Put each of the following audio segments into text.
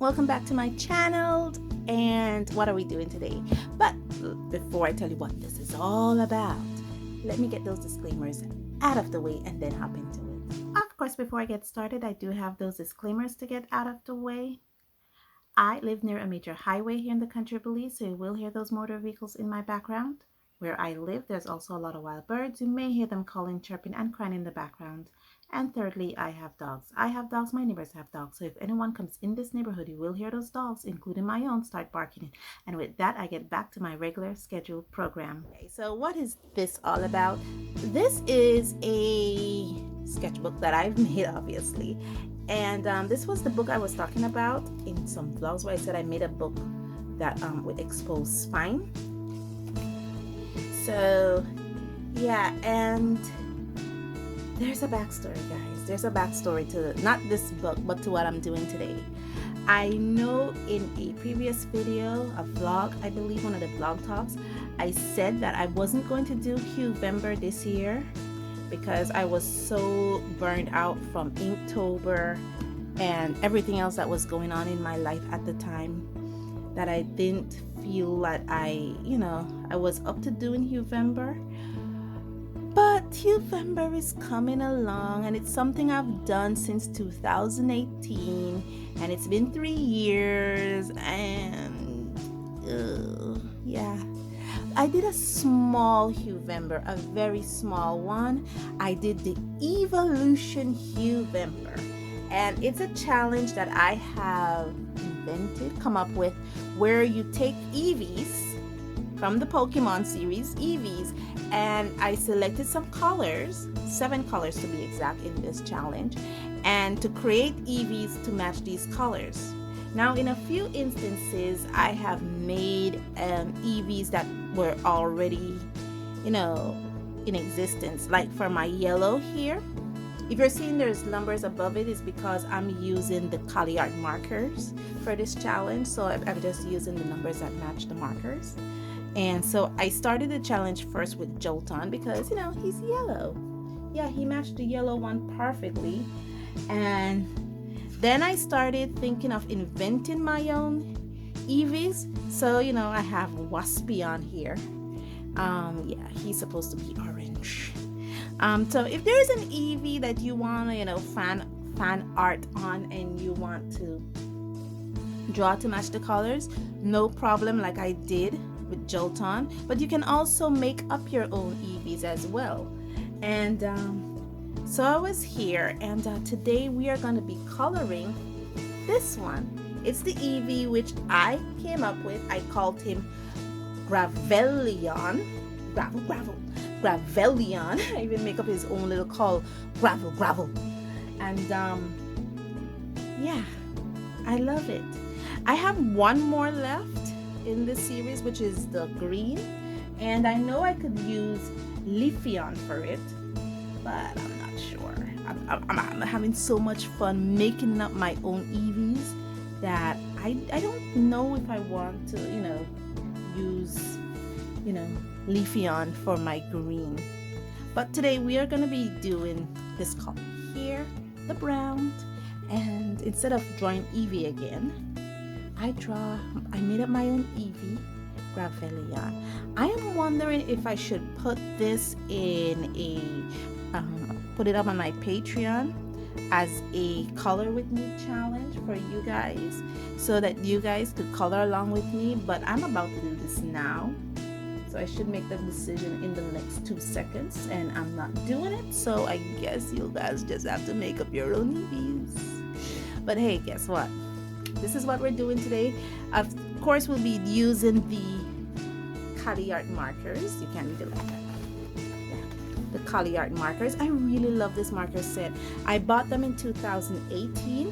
welcome back to my channel. And what are we doing today? But before I tell you what this is all about, let me get those disclaimers out of the way and then hop into it. Of course, before I get started, I do have those disclaimers to get out of the way. I live near a major highway here in the country of Belize, so you will hear those motor vehicles in my background. Where I live, there's also a lot of wild birds. You may hear them calling, chirping, and crying in the background. And thirdly, I have dogs. I have dogs, my neighbors have dogs. So if anyone comes in this neighborhood, you will hear those dogs, including my own, start barking. And with that, I get back to my regular scheduled program. Okay, so what is this all about? This is a sketchbook that I've made, obviously. And this was the book I was talking about in some vlogs where I said I made a book that with exposed spine. So yeah, and there's a backstory, guys. There's a backstory to not this book, but to what I'm doing today. I know in a previous video, a vlog, I believe one of the blog talks, I said that I wasn't going to do Huevember this year because I was so burned out from Inktober and everything else that was going on in my life at the time that I didn't feel that I was up to doing Huevember. But Huevember is coming along, and it's something I've done since 2018, and it's been 3 years, and yeah. I did a small Huevember, a very small one. I did the Eevolution Huevember, and it's a challenge that I have come up with, where you take Eevees from the Pokemon series, Eevees, and I selected some colors, 7 colors to be exact in this challenge, and to create Eevees to match these colors. Now, in a few instances, I have made Eevees that were already, in existence. Like for my yellow here, if you're seeing there's numbers above it, is because I'm using the Cali art markers for this challenge. So I'm just using the numbers that match the markers. And so I started the challenge first with Jolton because, he's yellow. Yeah, he matched the yellow one perfectly. And then I started thinking of inventing my own Eevees. So, I have Waspy on here. Yeah, he's supposed to be orange. So if there's an Eevee that you want to, fan art on, and you want to draw to match the colors, no problem, like I did with Jolton. But you can also make up your own Eevees as well. And so I was here, and today we are going to be coloring this one. It's the Eevee which I came up with. I called him Gravelion. Gravelion. I even make up his own little call, Gravel. And yeah, I love it. I have one more left in this series, which is the green, and I know I could use Leafeon for it, but I'm not sure. I'm having so much fun making up my own Eevees that I don't know if I want to use Leafeon for my green. But today we are going to be doing this color here, the brown, and instead of drawing Eevee again, I made up my own Eevee, Gravelion. I am wondering if I should put this in put it up on my Patreon as a color with me challenge for you guys, so that you guys could color along with me. But I'm about to do this now, so I should make the decision in the next 2 seconds, and I'm not doing it, so I guess you guys just have to make up your own Eevees. But hey, guess what? This is what we're doing today. Of course, we'll be using the Cali art markers. You can't read it like that. The Cali art markers. I really love this marker set. I bought them in 2018,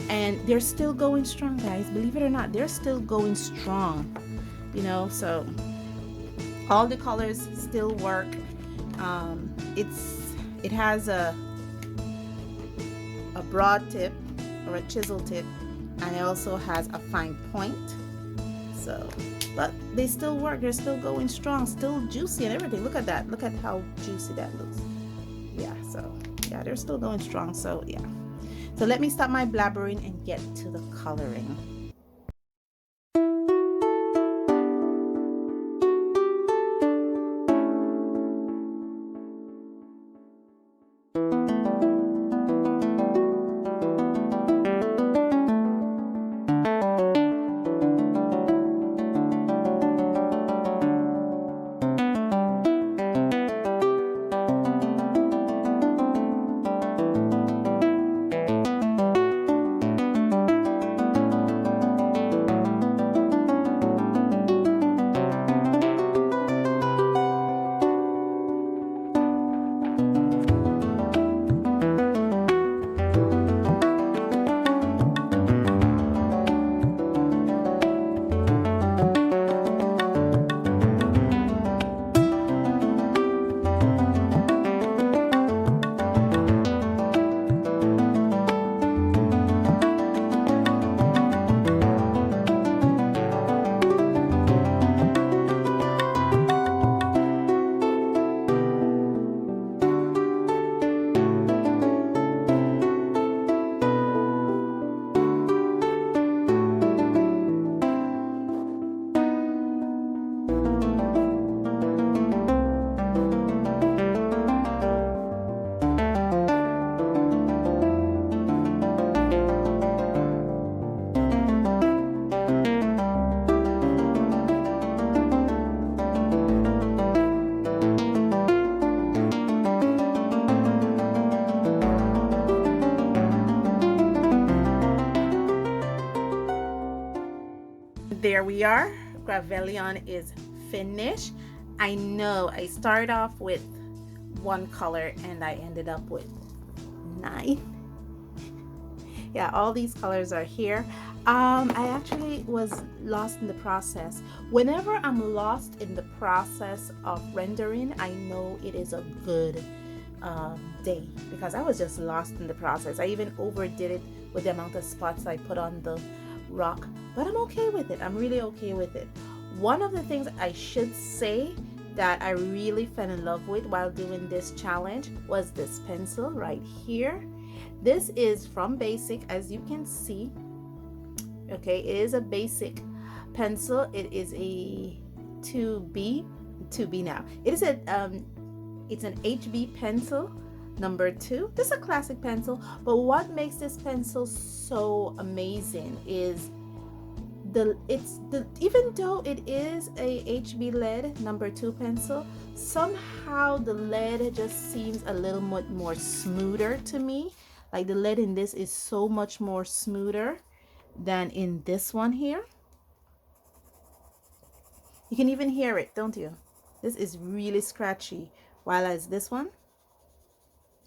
and they're still going strong, guys. Believe it or not, they're still going strong. So all the colors still work. It has a broad tip or a chisel tip, and it also has a fine point. So, but they still work. They're still going strong, still juicy and everything. Look at that. Look at how juicy that looks. Yeah, so yeah, they're still going strong. So yeah. So let me stop my blabbering and get to the coloring. we are. Gravelion is finished. I know I started off with one color and I ended up with 9. Yeah, all these colors are here. I actually was lost in the process. Whenever I'm lost in the process of rendering, I know it is a good day, because I was just lost in the process. I even overdid it with the amount of spots I put on the rock, but I'm okay with it. I'm really okay with it. One of the things I should say that I really fell in love with while doing this challenge was this pencil right here. This is from Bazic, as you can see. Okay, it is a Bazic pencil. It is a 2B now. It is it's an HB pencil number 2. This is a classic pencil, but what makes this pencil so amazing is even though it is a HB lead number 2 pencil, somehow the lead just seems a little more smoother to me. Like the lead in this is so much more smoother than in this one here. You can even hear it, don't you? This is really scratchy, while as this one,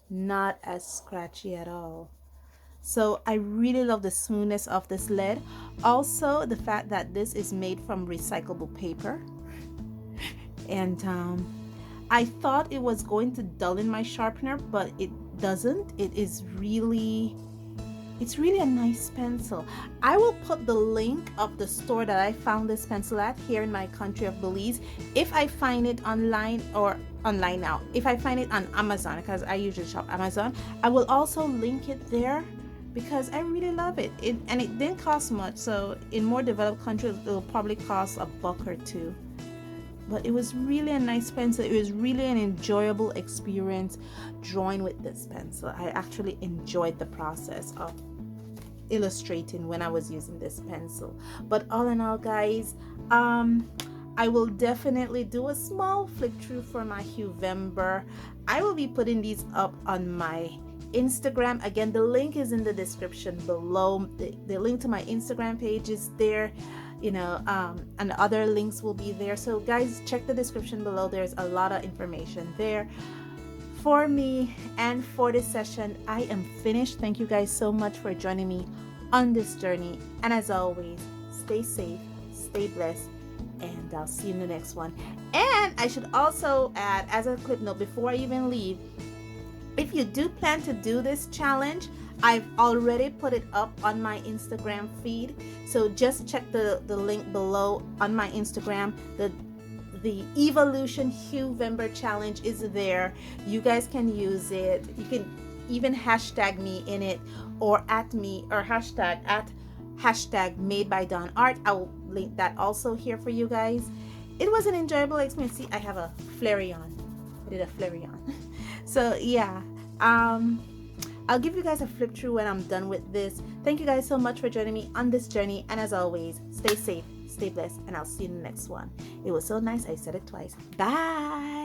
not as scratchy at all. So I really love the smoothness of this lead. Also, the fact that this is made from recyclable paper. And I thought it was going to dull in my sharpener, but it doesn't. It's really a nice pencil. I will put the link of the store that I found this pencil at here in my country of Belize. If I find it online now, if I find it on Amazon, because I usually shop Amazon, I will also link it there, because I really love it. And it didn't cost much, so in more developed countries it'll probably cost $1 or $2. But it was really a nice pencil. It was really an enjoyable experience drawing with this pencil. I actually enjoyed the process of illustrating when I was using this pencil. But all in all, guys, I will definitely do a small flick through for my Huevember. I will be putting these up on my Instagram. Again, the link is in the description below. The link to my Instagram page is there, and other links will be there. So guys, check the description below. There's a lot of information there for me and for this session. I am finished. Thank you guys so much for joining me on this journey, and as always, stay safe, stay blessed, and I'll see you in the next one. And I should also add, as a clip note before I even leave, if you do plan to do this challenge, I've already put it up on my Instagram feed, so just check the link below on my Instagram. The Eevolution Huevember challenge is there. You guys can use it. You can even hashtag me in it, or at me, or hashtag made by Dawn Art. I will link that also here for you guys. It was an enjoyable experience. See, I have a flurry on. I did a flurry on. So yeah, I'll give you guys a flip through when I'm done with this. Thank you guys so much for joining me on this journey, and as always, stay safe, stay blessed, and I'll see you in the next one. It was so nice I said it twice. Bye.